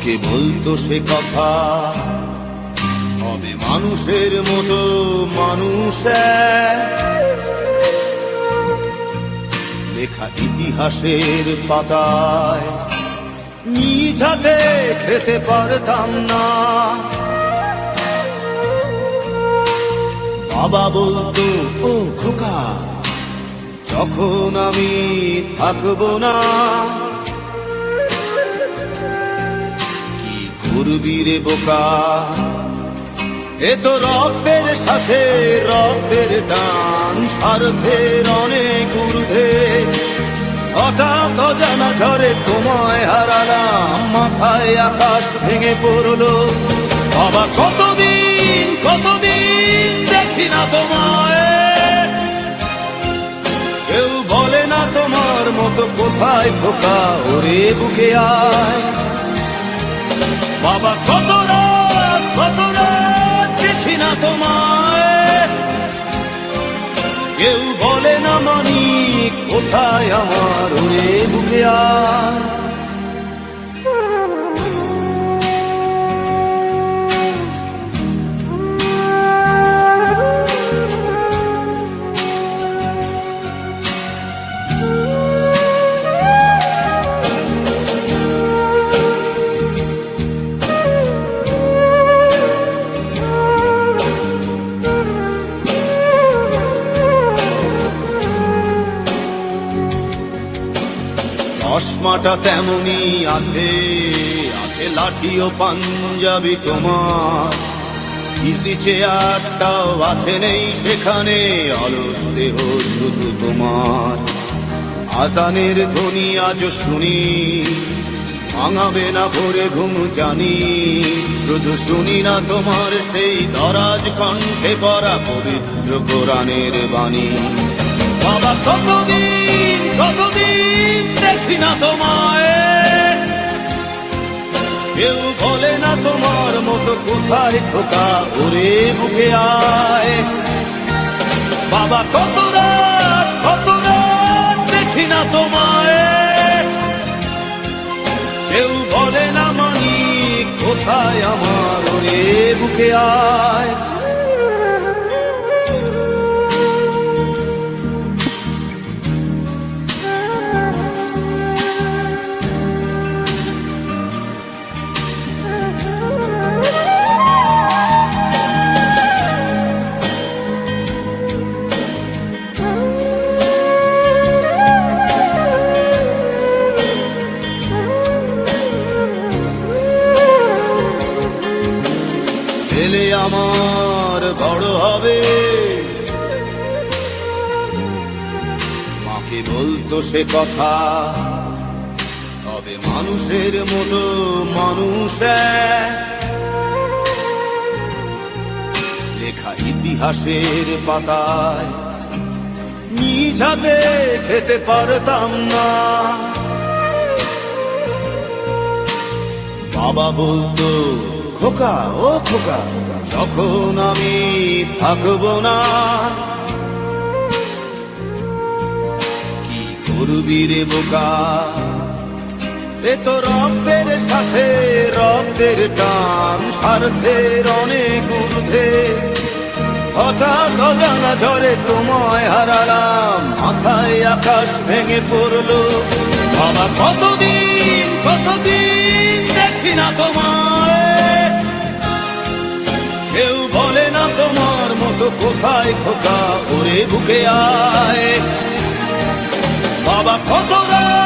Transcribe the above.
মাকে বলতো সে কথা, হবে মানুষের মতো মানুষ লেখা ইতিহাসের পাতায় নিজ হাতে খেতে পারতাম না। বাবা বলতো, ও খোকা, যখন আমি থাকবো না, কি করবি রে বোকা, এ তো রক্তের সাথে রক্তের টান, স্বার্থের অনেক ঊর্ধ্বে। হঠাৎ অজানা ঝড়ে তোমায় হারালাম, মাথায় আকাশ ভেঙে পড়লো। বাবা কতদিন কতদিন দেখি না তোমায়, কেউ বলে না তোমার মতো কোথায় খোকা, ওরে বুকে আয়। বাবা কত রাত দেখি না তোমায়, কেউ বলে না মানি কোথায় আমার, ওরে বুকে আয়। চশমাটা তেমনি আছে, আছে লাঠি ও পাঞ্জাবি তোমার, ইজি চেয়ারটাও আছে নেই সেখানে, অলস দেহ শুধু তোমার। আজানের ধ্বনি আজ শুনি, ভাঙাবে না ভোরে ঘুম জানি, শুধু শুনি না তোমার সেই দরাজ কণ্ঠে পড়া পবিত্র কোরআনের বাণী। বাবা কতদিন কতদিন দেখি না তোমায়, কেউ বলে না তোমার মতো কোথায় খোকা, ওরে বুকে আয়। বাবা কত রাত দেখি না তোমায়, কেউ বলে না মানি কোথায় আমার, ওরে বুকে আয়। ছেলে আমার বড় হবে, মাকে বলতো সে কথা, তবে মানুষের মতো মানুষ লেখা ইতিহাসের পাতায় নিজ হাতে খেতে পারতাম না। বাবা বলতো, খোকা ও খোকা, যখন আমি থাকবো না, কি করবি রে বোকা, এ তো রক্তের সাথে রক্তের টান, স্বার্থের অনেক ঊর্ধ্বে। হঠাৎ অজানা ঝড়ে তোমায় হারালাম, মাথায় আকাশ ভেঙে পড়লো। বাবা কতদিন কতদিন দেখি না তোমায়, কেউ বলে না তোমার মতো কোথায় খোকা, ওরে বুকে আয়। বাবা কত রাত